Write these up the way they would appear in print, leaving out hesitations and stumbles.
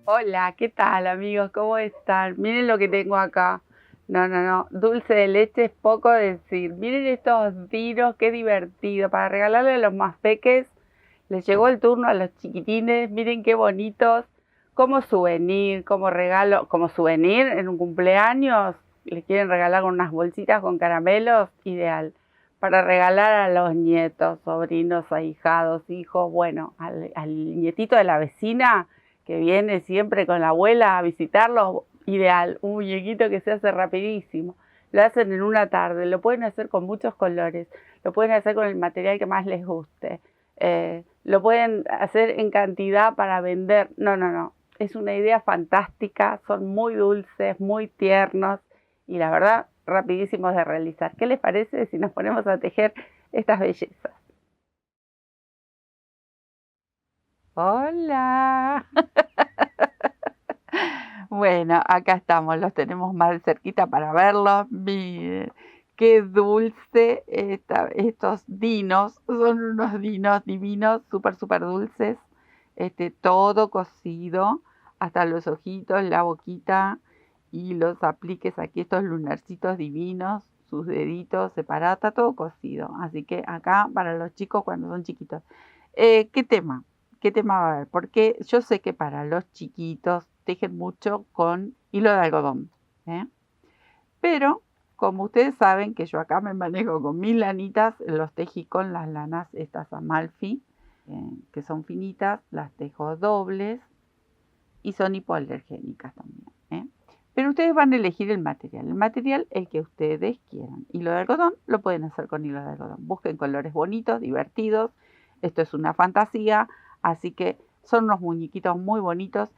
Hola, ¿qué tal amigos? ¿Cómo están? Miren lo que tengo acá. No, dulce de leche es poco decir. Miren estos dinos, qué divertido. Para regalarle a los más peques, les llegó el turno a los chiquitines. Miren qué bonitos. Como souvenir, como regalo, como souvenir en un cumpleaños. Les quieren regalar unas bolsitas con caramelos, ideal. Para regalar a los nietos, sobrinos, ahijados, hijos, bueno, al nietito de la vecina que viene siempre con la abuela a visitarlos, ideal, un muñequito que se hace rapidísimo. Lo hacen en una tarde, lo pueden hacer con muchos colores, lo pueden hacer con el material que más les guste, lo pueden hacer en cantidad para vender. No, es una idea fantástica, son muy dulces, muy tiernos y la verdad rapidísimos de realizar. ¿Qué les parece si nos ponemos a tejer estas bellezas? Hola. Bueno, acá estamos, los tenemos más cerquita para verlos. Miren, qué dulce estos dinos. Son unos dinos divinos, súper dulces. Todo cocido, hasta los ojitos, la boquita y los apliques aquí, estos lunarcitos divinos, sus deditos separados, está todo cocido. Así que acá para los chicos cuando son chiquitos. ¿Qué tema? ¿Qué tema va a haber? Porque yo sé que para los chiquitos tejen mucho con hilo de algodón, ¿eh? Pero como ustedes saben que yo acá me manejo con mis lanitas, los tejí con las lanas estas Amalfi, que son finitas, las tejo dobles y son hipoalergénicas también, ¿eh? Pero ustedes van a elegir el material el que ustedes quieran. Hilo de algodón lo pueden hacer con hilo de algodón. Busquen colores bonitos, divertidos. Esto es una fantasía, así que son unos muñequitos muy bonitos.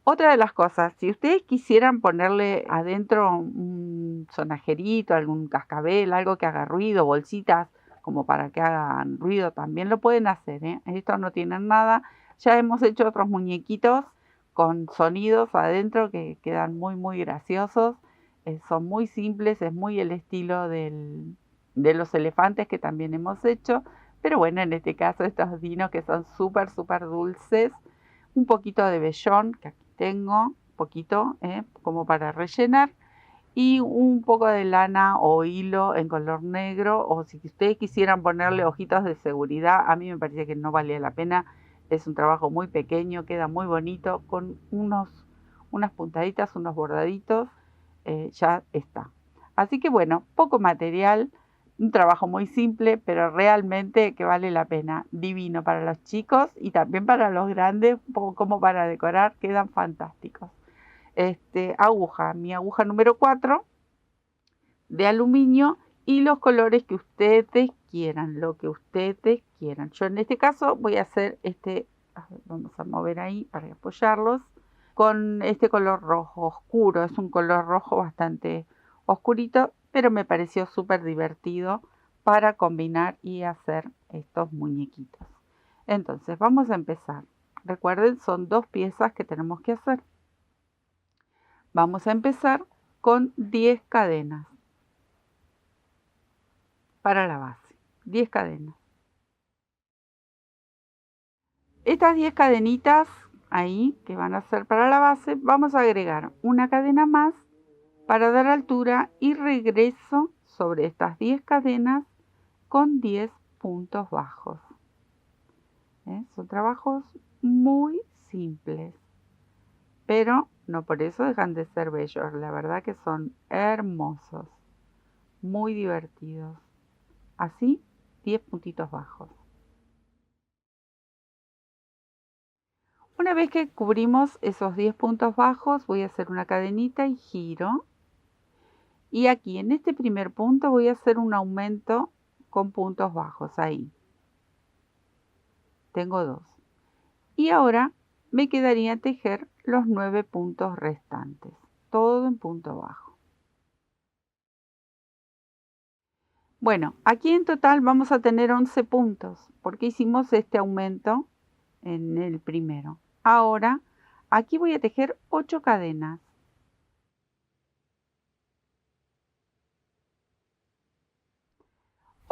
Otra de las cosas, si ustedes quisieran ponerle adentro un sonajerito, algún cascabel, algo que haga ruido, bolsitas como para que hagan ruido, también lo pueden hacer, ¿eh? Estos no tienen nada. Ya hemos hecho otros muñequitos con sonidos adentro que quedan muy graciosos. Son muy simples, es muy el estilo de los elefantes que también hemos hecho. Pero bueno, en este caso estos dinos que son súper dulces. Un poquito de vellón, que aquí tengo, poquito, como para rellenar. Y un poco de lana o hilo en color negro, o si ustedes quisieran ponerle ojitos de seguridad, a mí me parece que no valía la pena. Es un trabajo muy pequeño, queda muy bonito, con unas puntaditas, unos bordaditos, ya está. Así que bueno, poco material, un trabajo muy simple, pero realmente que vale la pena. Divino para los chicos y también para los grandes, un poco como para decorar, quedan fantásticos. Aguja, mi aguja número 4 de aluminio y los colores que ustedes quieran, lo que ustedes quieran. Yo en este caso voy a hacer vamos a mover ahí para apoyarlos, con este color rojo oscuro. Es un color rojo bastante oscurito, pero me pareció súper divertido para combinar y hacer estos muñequitos. Entonces vamos a empezar. Recuerden, son 2 piezas que tenemos que hacer. Vamos a empezar con 10 cadenas para la base. 10 cadenas. Estas 10 cadenitas ahí que van a ser para la base, vamos a agregar una cadena más para dar altura y regreso sobre estas 10 cadenas con 10 puntos bajos. Son trabajos muy simples, pero no por eso dejan de ser bellos. La verdad que son hermosos, muy divertidos. Así, 10 puntitos bajos. Una vez que cubrimos esos 10 puntos bajos, voy a hacer una cadenita y giro. Y aquí en este primer punto voy a hacer un aumento con puntos bajos, ahí. Tengo 2. Y ahora me quedaría tejer los 9 puntos restantes, todo en punto bajo. Bueno, aquí en total vamos a tener 11 puntos, porque hicimos este aumento en el primero. Ahora, aquí voy a tejer 8 cadenas.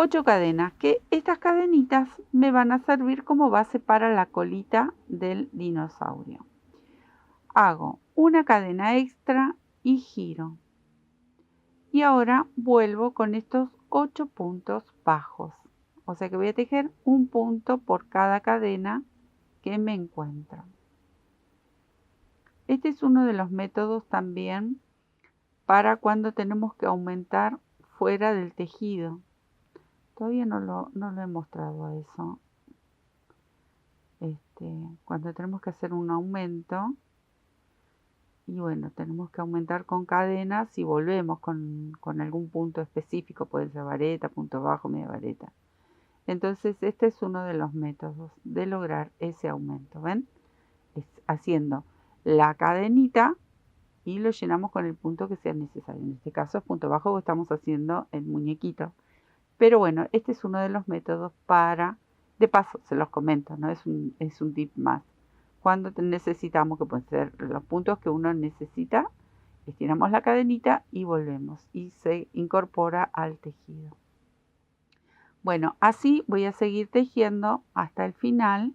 8 cadenas, que estas cadenitas me van a servir como base para la colita del dinosaurio. hago una cadena extra y giro. Y ahora vuelvo con estos 8 puntos bajos. O sea que voy a tejer un punto por cada cadena que me encuentro. Este es uno de los métodos también para cuando tenemos que aumentar fuera del tejido. Todavía no lo he mostrado a eso. Cuando tenemos que hacer un aumento y bueno, tenemos que aumentar con cadenas y volvemos con algún punto específico, puede ser vareta, punto bajo, media vareta. Entonces este es uno de los métodos de lograr ese aumento, ¿ven? Es haciendo la cadenita y lo llenamos con el punto que sea necesario. En este caso es punto bajo porque estamos haciendo el muñequito. Pero bueno, este es uno de los métodos para, de paso se los comento, ¿no? Es un tip más. Cuando necesitamos, que pueden ser los puntos que uno necesita, estiramos la cadenita y volvemos y se incorpora al tejido. Bueno, así voy a seguir tejiendo hasta el final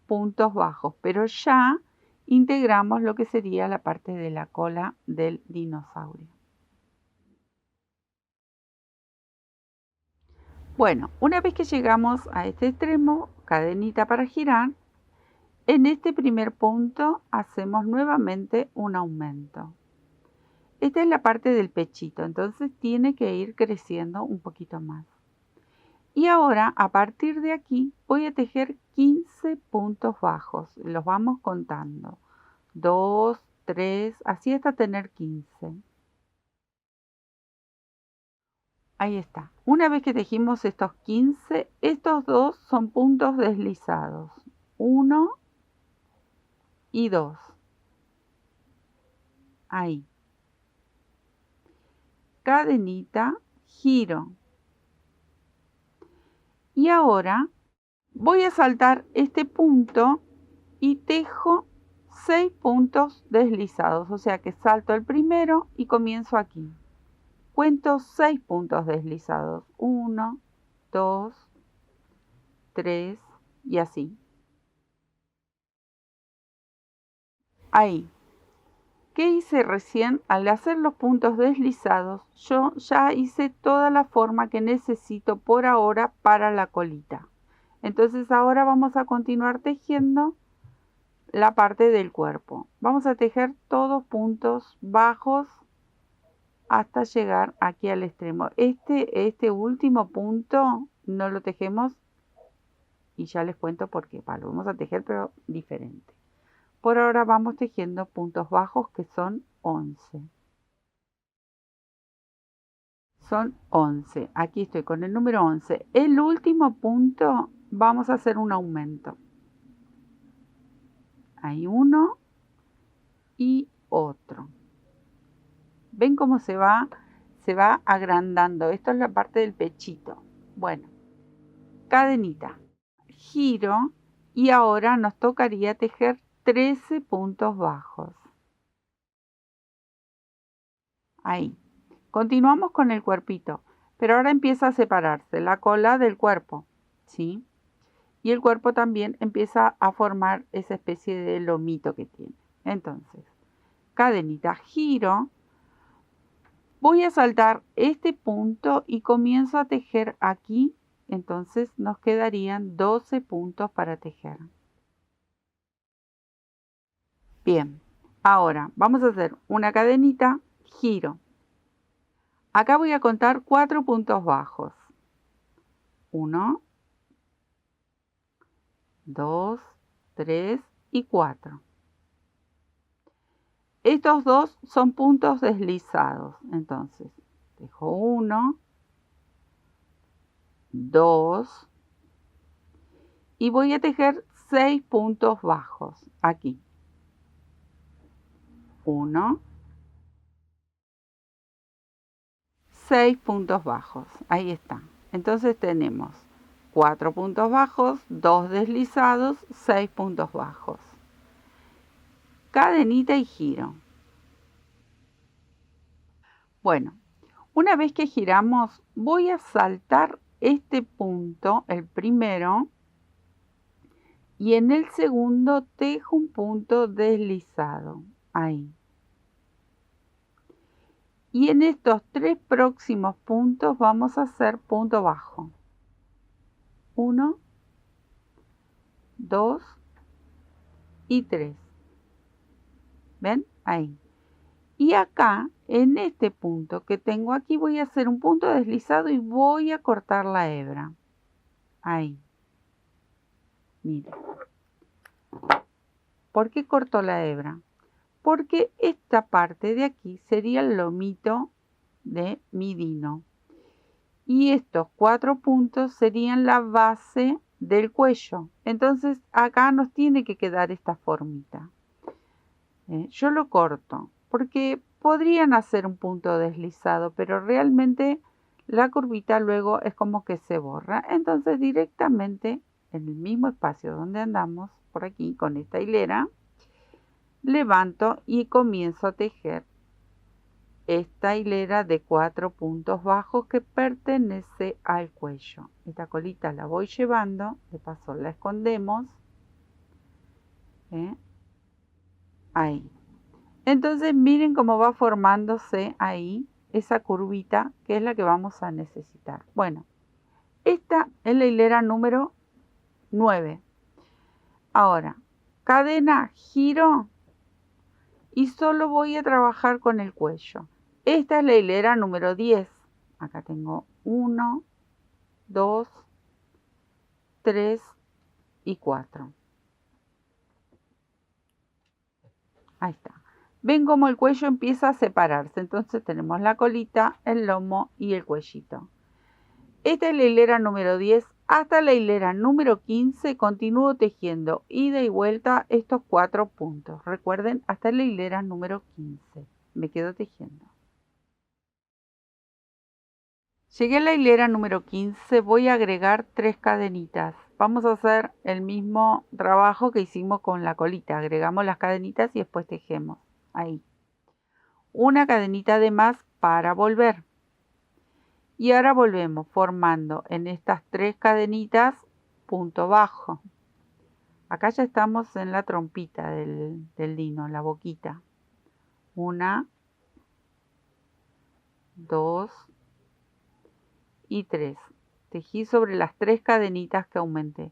puntos bajos, pero ya integramos lo que sería la parte de la cola del dinosaurio. Bueno, una vez que llegamos a este extremo, cadenita para girar, en este primer punto hacemos nuevamente un aumento. Esta es la parte del pechito, entonces tiene que ir creciendo un poquito más. Y ahora, a partir de aquí, voy a tejer 15 puntos bajos. Los vamos contando. 2, 3, así hasta tener 15. Ahí está. Una vez que tejimos estos 15, estos dos son puntos deslizados. 1 y 2. Ahí. Cadenita, giro. Y ahora voy a saltar este punto y tejo 6 puntos deslizados. O sea que salto el primero y comienzo aquí. Cuento 6 puntos deslizados. 1, 2, 3 y así. Ahí. ¿Qué hice recién? Al hacer los puntos deslizados, yo ya hice toda la forma que necesito por ahora para la colita. Entonces ahora vamos a continuar tejiendo la parte del cuerpo. Vamos a tejer todos puntos bajos hasta llegar aquí al extremo. Este último punto no lo tejemos y ya les cuento por qué. Lo vamos a tejer pero diferente. Por ahora vamos tejiendo puntos bajos que son 11. Son 11. Aquí estoy con el número 11. El último punto vamos a hacer un aumento. Hay uno y otro. ¿Ven cómo se va agrandando? Esto es la parte del pechito. Bueno, cadenita. Giro y ahora nos tocaría tejer 13 puntos bajos. Ahí. Continuamos con el cuerpito, pero ahora empieza a separarse la cola del cuerpo, ¿sí? Y el cuerpo también empieza a formar esa especie de lomito que tiene. Entonces, cadenita, giro, voy a saltar este punto y comienzo a tejer aquí, entonces nos quedarían 12 puntos para tejer. Bien, ahora vamos a hacer una cadenita, giro. Acá voy a contar 4 puntos bajos. 1, 2, 3 y 4. Estos dos son puntos deslizados. Entonces, tejo 1, 2 y voy a tejer 6 puntos bajos aquí. 1, 6 puntos bajos. Ahí está. Entonces tenemos 4 puntos bajos, 2 deslizados, 6 puntos bajos. Cadenita y giro. Bueno, una vez que giramos, voy a saltar este punto, el primero, Y en el segundo tejo un punto deslizado, ahí. Y en estos 3 próximos puntos vamos a hacer punto bajo. 1, 2 y 3. ¿Ven? Ahí. Y acá, en este punto que tengo aquí, voy a hacer un punto deslizado y voy a cortar la hebra. Ahí. Miren. ¿Por qué corto la hebra? Porque esta parte de aquí sería el lomito de mi dino. Y estos 4 puntos serían la base del cuello. Entonces acá nos tiene que quedar esta formita. Yo lo corto porque podrían hacer un punto deslizado, pero realmente la curvita luego es como que se borra. Entonces directamente en el mismo espacio donde andamos, por aquí con esta hilera, levanto y comienzo a tejer esta hilera de 4 puntos bajos que pertenece al cuello. Esta colita la voy llevando, de paso la escondemos, ahí. Entonces miren cómo va formándose ahí esa curvita que es la que vamos a necesitar. Bueno, esta es la hilera número 9. Ahora, cadena, giro y solo voy a trabajar con el cuello. Esta es la hilera número 10. Acá tengo 1, 2, 3 y 4. Ahí está. Ven cómo el cuello empieza a separarse. Entonces tenemos la colita, el lomo y el cuellito. Esta es la hilera número 10. Hasta la hilera número 15 continúo tejiendo ida y vuelta estos 4 puntos. Recuerden, hasta la hilera número 15. Me quedo tejiendo. Llegué a la hilera número 15, voy a agregar 3 cadenitas. Vamos a hacer el mismo trabajo que hicimos con la colita. Agregamos las cadenitas y después tejemos. Ahí. Una cadenita de más para volver. Y ahora volvemos formando en estas 3 cadenitas punto bajo. Acá ya estamos en la trompita del lino, la boquita. 1, 2 y 3. Tejí sobre las 3 cadenitas que aumenté.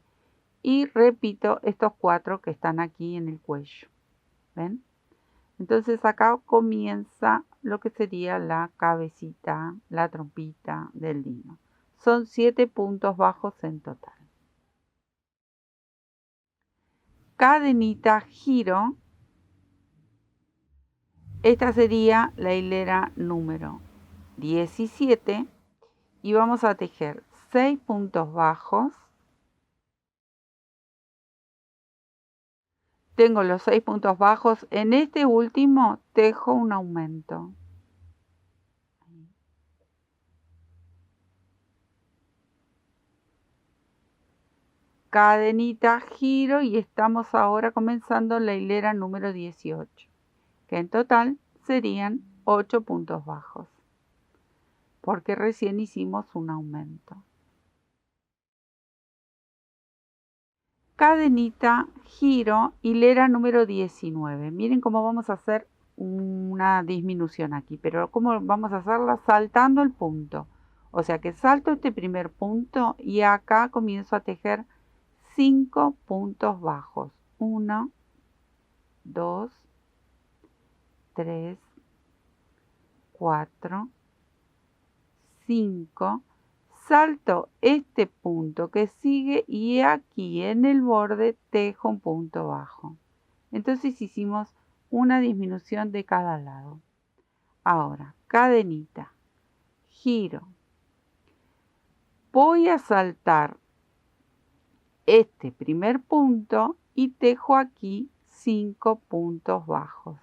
Y repito estos 4 que están aquí en el cuello. ¿Ven? Entonces acá comienza lo que sería la cabecita, la trompita del lino. Son 7 puntos bajos en total. Cadenita, giro. Esta sería la hilera número 17 y vamos a tejer 6 puntos bajos. Tengo los 6 puntos bajos. En este último tejo un aumento. Cadenita, giro y estamos ahora comenzando la hilera número 18, que en total serían 8 puntos bajos, porque recién hicimos un aumento. Cadenita, giro, hilera número 19. Miren cómo vamos a hacer una disminución aquí, pero cómo vamos a hacerla saltando el punto. O sea que salto este primer punto y acá comienzo a tejer 5 puntos bajos. 1, 2, 3, 4, 5. Salto este punto que sigue y aquí en el borde tejo un punto bajo. Entonces hicimos una disminución de cada lado. Ahora, cadenita, giro. Voy a saltar este primer punto y tejo aquí 5 puntos bajos.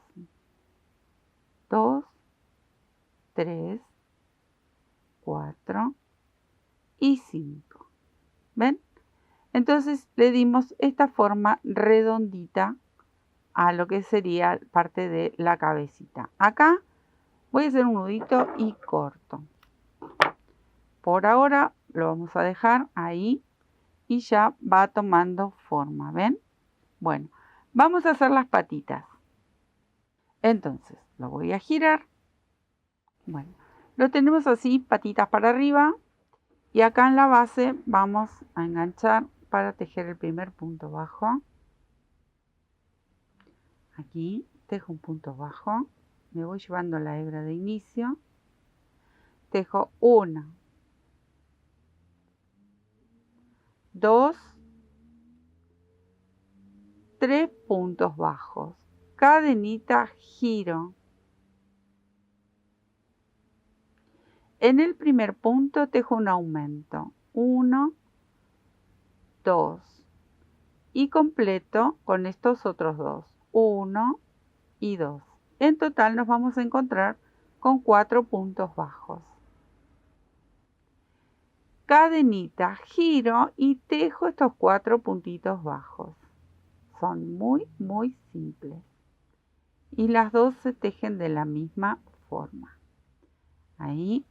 2, 3, 4 y 5. ¿Ven? Entonces le dimos esta forma redondita a lo que sería parte de la cabecita. Acá voy a hacer un nudito y corto. Por ahora lo vamos a dejar ahí y ya va tomando forma, ¿ven? Bueno, vamos a hacer las patitas. Entonces, lo voy a girar. Bueno, lo tenemos así, patitas para arriba. Y acá en la base vamos a enganchar para tejer el primer punto bajo. Aquí tejo un punto bajo. Me voy llevando la hebra de inicio. Tejo 1, 2, 3 puntos bajos. Cadenita, giro. En el primer punto tejo un aumento. 1, 2. Y completo con estos otros dos. 1 y 2. En total nos vamos a encontrar con 4 puntos bajos. Cadenita, giro y tejo estos 4 puntitos bajos. Son muy simples. Y las dos se tejen de la misma forma. Ahí,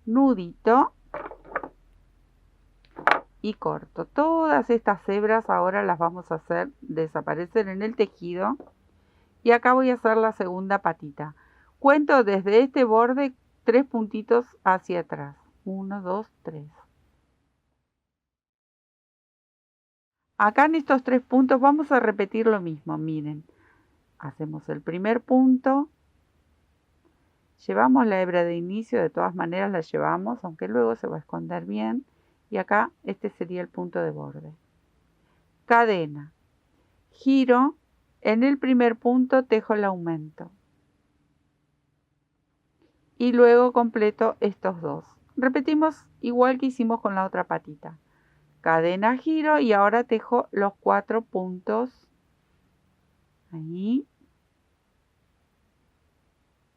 nudito y corto. Todas estas hebras ahora las vamos a hacer desaparecer en el tejido. Y acá voy a hacer la segunda patita. Cuento desde este borde 3 puntitos hacia atrás. 1, 2, 3. Acá en estos 3 puntos vamos a repetir lo mismo. Miren, hacemos el primer punto. Llevamos la hebra de inicio, de todas maneras la llevamos, aunque luego se va a esconder bien. Y acá este sería el punto de borde. Cadena. Giro. En el primer punto tejo el aumento. Y luego completo estos dos. Repetimos igual que hicimos con la otra patita. Cadena, giro y ahora tejo los 4 puntos ahí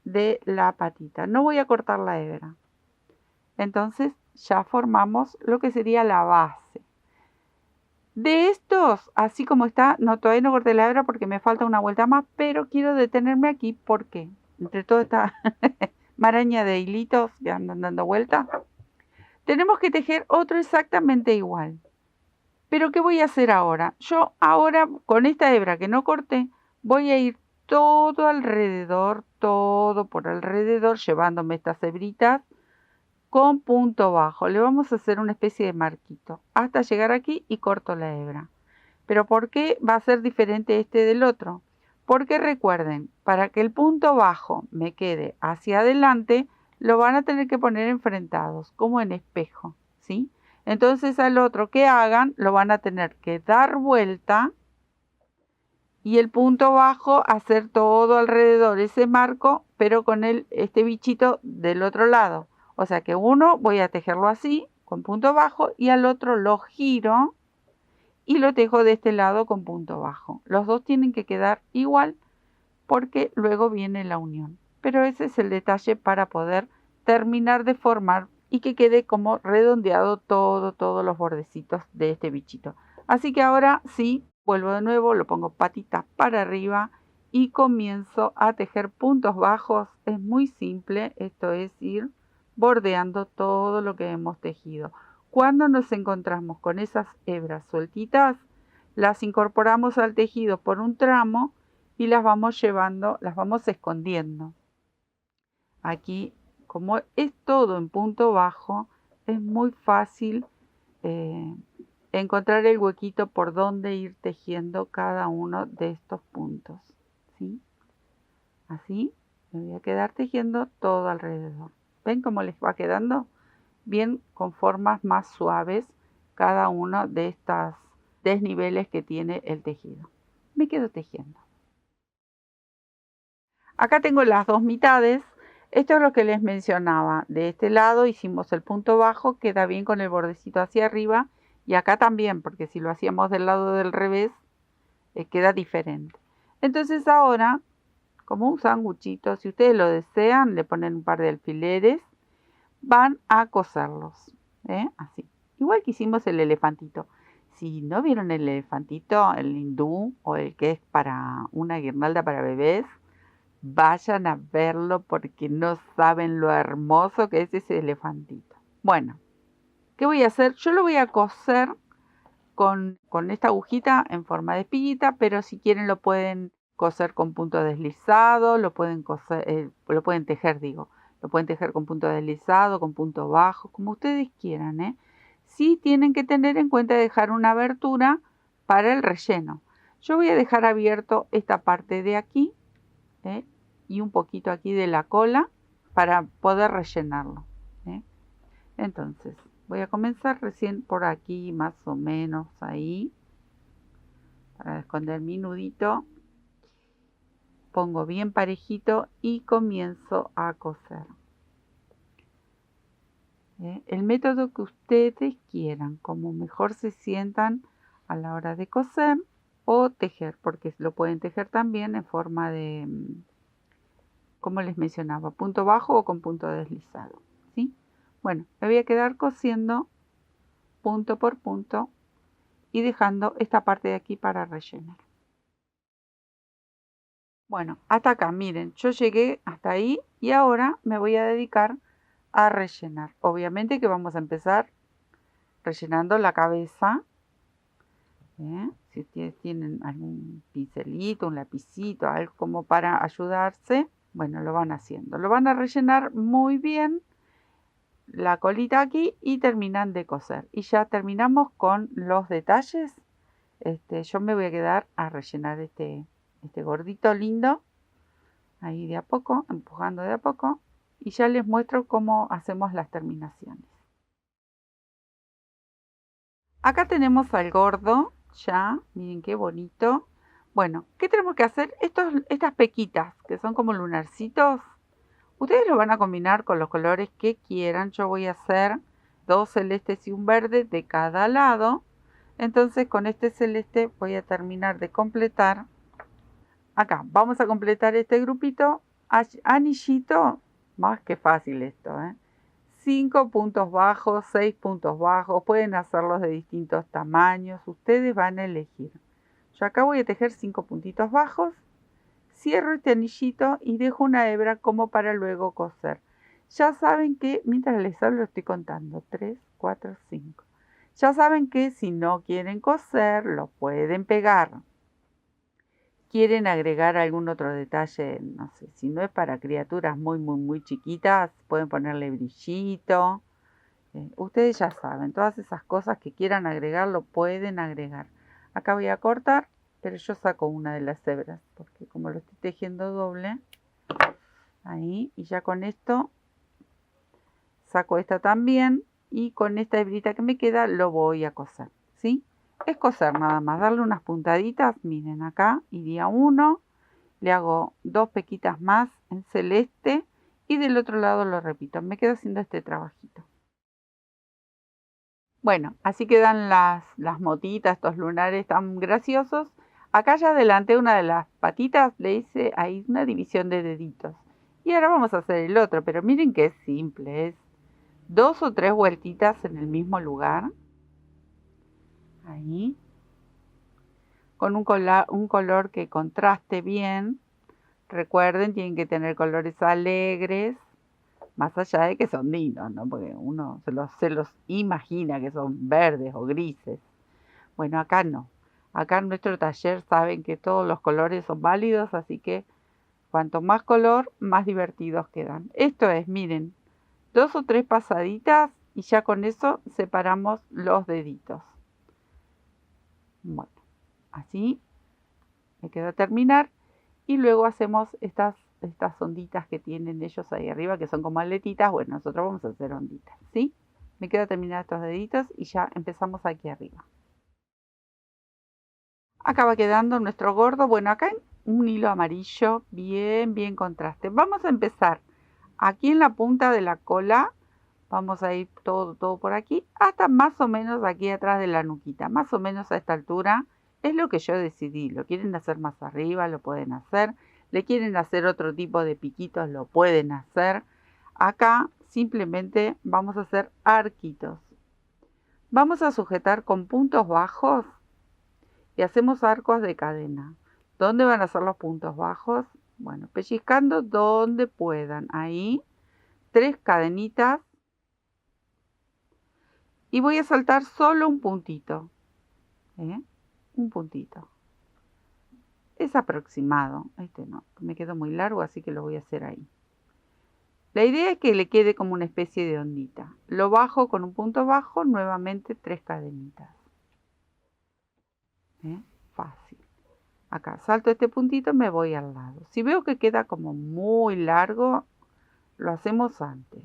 de la patita. No voy a cortar la hebra. Entonces ya formamos lo que sería la base. De estos, así como está, no, todavía no corté la hebra porque me falta una vuelta más, pero quiero detenerme aquí porque entre toda esta maraña de hilitos que andan dando vuelta, tenemos que tejer otro exactamente igual. Pero ¿qué voy a hacer ahora? Yo ahora con esta hebra que no corté, voy a ir todo alrededor, todo por alrededor, llevándome estas hebritas con punto bajo. Le vamos a hacer una especie de marquito hasta llegar aquí y corto la hebra. ¿Pero por qué va a ser diferente este del otro? Porque recuerden, para que el punto bajo me quede hacia adelante, lo van a tener que poner enfrentados, como en espejo, ¿sí? Entonces al otro que hagan, lo van a tener que dar vuelta y el punto bajo hacer todo alrededor ese marco, pero con este bichito del otro lado. O sea que uno voy a tejerlo así, con punto bajo, y al otro lo giro y lo tejo de este lado con punto bajo. Los dos tienen que quedar igual porque luego viene la unión. Pero ese es el detalle para poder terminar de formar y que quede como redondeado todos los bordecitos de este bichito. Así que ahora sí, vuelvo de nuevo, lo pongo patitas para arriba y comienzo a tejer puntos bajos. Es muy simple, esto es ir bordeando todo lo que hemos tejido. Cuando nos encontramos con esas hebras sueltitas, las incorporamos al tejido por un tramo y las vamos llevando, las vamos escondiendo. Aquí, como es todo en punto bajo, es muy fácil encontrar el huequito por donde ir tejiendo cada uno de estos puntos, ¿sí? Así me voy a quedar tejiendo todo alrededor. ¿Ven cómo les va quedando? Bien, con formas más suaves cada uno de estos desniveles que tiene el tejido. Me quedo tejiendo. Acá tengo las dos mitades. Esto es lo que les mencionaba. De este lado hicimos el punto bajo, queda bien con el bordecito hacia arriba. Y acá también, porque si lo hacíamos del lado del revés, queda diferente. Entonces ahora, como un sanguchito, si ustedes lo desean, le ponen un par de alfileres. Van a coserlos, así. Igual que hicimos el elefantito. Si no vieron el elefantito, el hindú o el que es para una guirnalda para bebés, vayan a verlo porque no saben lo hermoso que es ese elefantito. Bueno, ¿qué voy a hacer? Yo lo voy a coser con esta agujita en forma de espiguita, pero si quieren lo pueden coser con punto deslizado, lo pueden coser, lo pueden tejer, digo. Lo pueden tejer con punto deslizado, con punto bajo, como ustedes quieran, ¿eh? Sí tienen que tener en cuenta dejar una abertura para el relleno. Yo voy a dejar abierto esta parte de aquí, ¿eh? Y un poquito aquí de la cola para poder rellenarlo, ¿eh? Entonces, voy a comenzar recién por aquí, más o menos ahí, para esconder mi nudito. Pongo bien parejito y comienzo a coser. El método que ustedes quieran, como mejor se sientan a la hora de coser o tejer, porque lo pueden tejer también en forma de, como les mencionaba, punto bajo o con punto deslizado, ¿sí? Bueno, me voy a quedar cosiendo punto por punto y dejando esta parte de aquí para rellenar. Bueno, hasta acá, miren, yo llegué hasta ahí y ahora me voy a dedicar a rellenar. Obviamente que vamos a empezar rellenando la cabeza. Si ustedes tienen algún pincelito, un lapicito, algo como para ayudarse, bueno, lo van haciendo. Lo van a rellenar muy bien la colita aquí y terminan de coser. Y ya terminamos con los detalles. Yo me voy a quedar a rellenar este gordito lindo. Ahí de a poco, empujando de a poco. Y ya les muestro cómo hacemos las terminaciones. Acá tenemos al gordo, ya, miren qué bonito. Bueno, ¿qué tenemos que hacer? Estas pequitas, que son como lunarcitos, ustedes lo van a combinar con los colores que quieran. Yo voy a hacer 2 celestes y un verde de cada lado. Entonces con este celeste voy a terminar de completar. Acá, vamos a completar este grupito. Anillito, más que fácil esto, 5 puntos bajos, 6 puntos bajos, pueden hacerlos de distintos tamaños, ustedes van a elegir. Yo acá voy a tejer 5 puntitos bajos, cierro este anillito y dejo una hebra como para luego coser. Ya saben que, mientras les hablo estoy contando, 3, 4, 5. Ya saben que si no quieren coser, lo pueden pegar. Quieren agregar algún otro detalle, no sé, si no es para criaturas muy chiquitas, pueden ponerle brillito. Ustedes ya saben, todas esas cosas que quieran agregar, lo pueden agregar. Acá voy a cortar, pero yo saco una de las hebras, porque como lo estoy tejiendo doble, ahí, y ya con esto, saco esta también, y con esta hebrita que me queda, lo voy a coser, ¿sí? Es coser nada más, darle unas puntaditas, miren acá, iría 1, le hago 2 pequitas más en celeste y del otro lado lo repito, me quedo haciendo este trabajito. Bueno, así quedan las motitas, estos lunares tan graciosos. Acá ya adelanté una de las patitas, le hice ahí una división de deditos. Y ahora vamos a hacer el otro, pero miren que es simple, es 2 o 3 vueltitas en el mismo lugar. Ahí. Con un color que contraste bien. Recuerden, tienen que tener colores alegres, más allá de que son lindos, ¿no? Porque uno se los imagina que son verdes o grises. Bueno, acá no. Acá en nuestro taller saben que todos los colores son válidos, así que cuanto más color, más divertidos quedan. Esto es, miren, 2 o 3 pasaditas y ya con eso separamos los deditos. Bueno, así me queda terminar y luego hacemos estas onditas que tienen ellos ahí arriba, que son como aletitas. Bueno, nosotros vamos a hacer onditas, ¿sí? Me queda terminar estos deditos y ya empezamos aquí arriba. Acá va quedando nuestro gordo. Bueno, acá en un hilo amarillo, bien contraste. Vamos a empezar aquí en la punta de la cola. Vamos a ir todo por aquí, hasta más o menos aquí atrás de la nuquita. Más o menos a esta altura es lo que yo decidí. Lo quieren hacer más arriba, lo pueden hacer. Le quieren hacer otro tipo de piquitos, lo pueden hacer. Acá simplemente vamos a hacer arquitos. Vamos a sujetar con puntos bajos y hacemos arcos de cadena. ¿Dónde van a ser los puntos bajos? Bueno, pellizcando donde puedan. Ahí, 3 cadenitas. Y voy a saltar solo un puntito. Un puntito. Es aproximado. Este no, me quedó muy largo, así que lo voy a hacer ahí. La idea es que le quede como una especie de ondita. Lo bajo con un punto bajo, nuevamente 3 cadenitas. Fácil. Acá salto este puntito, me voy al lado. Si veo que queda como muy largo, lo hacemos antes.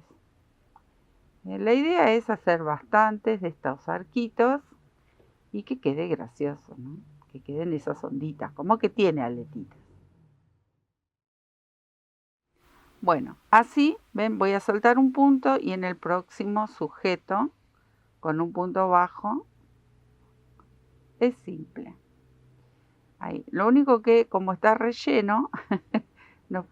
La idea es hacer bastantes de estos arquitos y que quede gracioso, ¿no? Que queden esas onditas, como que tiene aletitas. Bueno, así, ven, voy a soltar un punto y en el próximo sujeto con un punto bajo. Es simple. Ahí. Lo único que, como está relleno,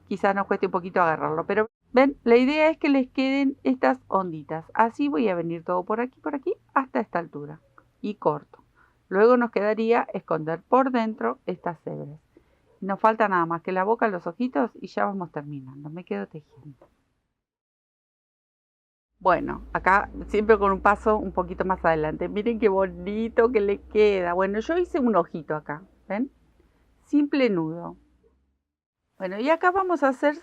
quizás nos cueste un poquito agarrarlo, pero ven, la idea es que les queden estas onditas. Así voy a venir todo por aquí, hasta esta altura. Y corto. Luego nos quedaría esconder por dentro estas hebras. Nos falta nada más que la boca, los ojitos y ya vamos terminando. Me quedo tejiendo. Bueno, acá siempre con un paso un poquito más adelante. Miren qué bonito que le queda. Bueno, yo hice un ojito acá, ¿ven? Simple nudo. Bueno, y acá vamos a hacer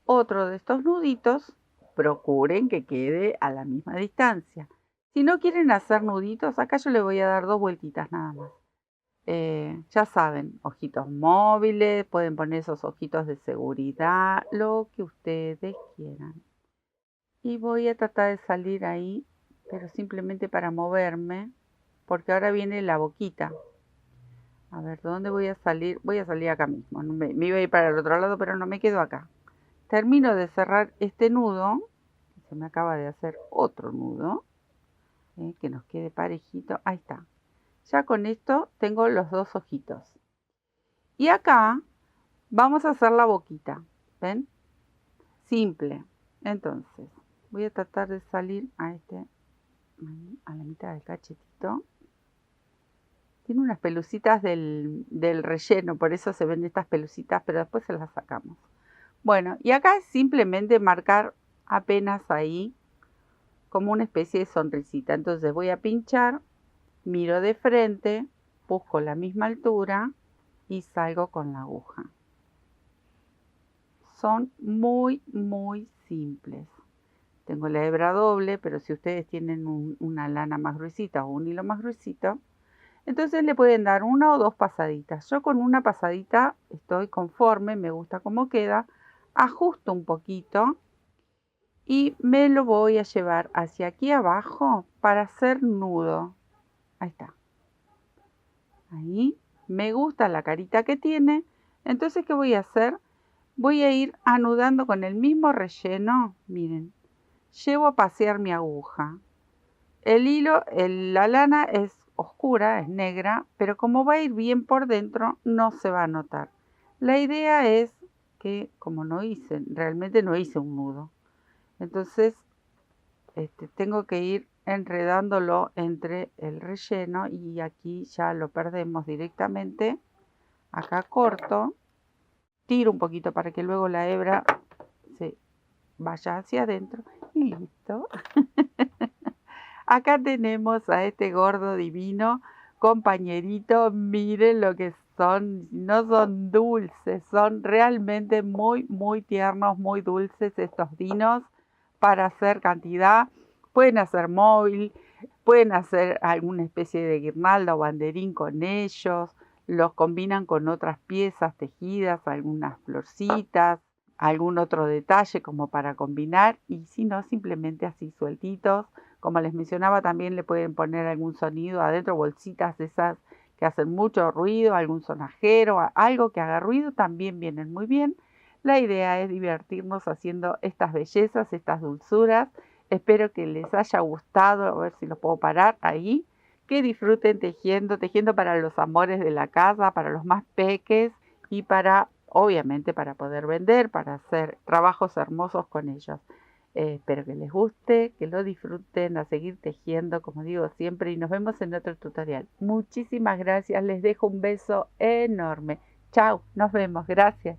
otro de estos nuditos. Procuren que quede a la misma distancia. Si no quieren hacer nuditos, acá yo le voy a dar 2 vueltitas nada más. Ya saben, ojitos móviles, pueden poner esos ojitos de seguridad, lo que ustedes quieran. Y voy a tratar de salir ahí, pero simplemente para moverme, porque ahora viene la boquita. A ver, ¿dónde voy a salir? Voy a salir acá mismo. Me iba a ir para el otro lado, pero no me quedo acá. Termino de cerrar este nudo. Se me acaba de hacer otro nudo. Que nos quede parejito. Ahí está. Ya con esto tengo los 2 ojitos. Y acá vamos a hacer la boquita. ¿Ven? Simple. Entonces, voy a tratar de salir a la mitad del cachetito. Tiene unas pelucitas del relleno, por eso se ven estas pelucitas, pero después se las sacamos. Bueno, y acá es simplemente marcar apenas ahí como una especie de sonrisita. Entonces voy a pinchar, miro de frente, busco la misma altura y salgo con la aguja. Son muy, muy simples. Tengo la hebra doble, pero si ustedes tienen una lana más gruesita o un hilo más gruesito, entonces le pueden dar 1 o 2 pasaditas. Yo con una pasadita estoy conforme, me gusta cómo queda. Ajusto un poquito y me lo voy a llevar hacia aquí abajo para hacer nudo. Ahí está. Ahí. Me gusta la carita que tiene. Entonces, ¿qué voy a hacer? Voy a ir anudando con el mismo relleno. Miren. Llevo a pasear mi aguja. El hilo, la lana es oscura, es negra, pero como va a ir bien por dentro, no se va a notar. La idea es que, como realmente no hice un nudo. Entonces, tengo que ir enredándolo entre el relleno y aquí ya lo perdemos directamente. Acá corto, tiro un poquito para que luego la hebra se vaya hacia adentro y listo. Acá tenemos a este gordo divino, compañerito. Miren lo que son, no son dulces, son realmente muy, muy tiernos, muy dulces estos dinos para hacer cantidad. Pueden hacer móvil, pueden hacer alguna especie de guirnalda o banderín con ellos, los combinan con otras piezas tejidas, algunas florcitas, algún otro detalle como para combinar, y si no, simplemente así sueltitos. Como les mencionaba, también le pueden poner algún sonido adentro, bolsitas de esas que hacen mucho ruido, algún sonajero, algo que haga ruido, también vienen muy bien. La idea es divertirnos haciendo estas bellezas, estas dulzuras. Espero que les haya gustado, a ver si los puedo parar ahí. Que disfruten tejiendo, tejiendo para los amores de la casa, para los más peques y obviamente para poder vender, para hacer trabajos hermosos con ellos. Espero que les guste, que lo disfruten, a seguir tejiendo, como digo siempre, y nos vemos en otro tutorial. Muchísimas gracias, les dejo un beso enorme. Chao, nos vemos, gracias.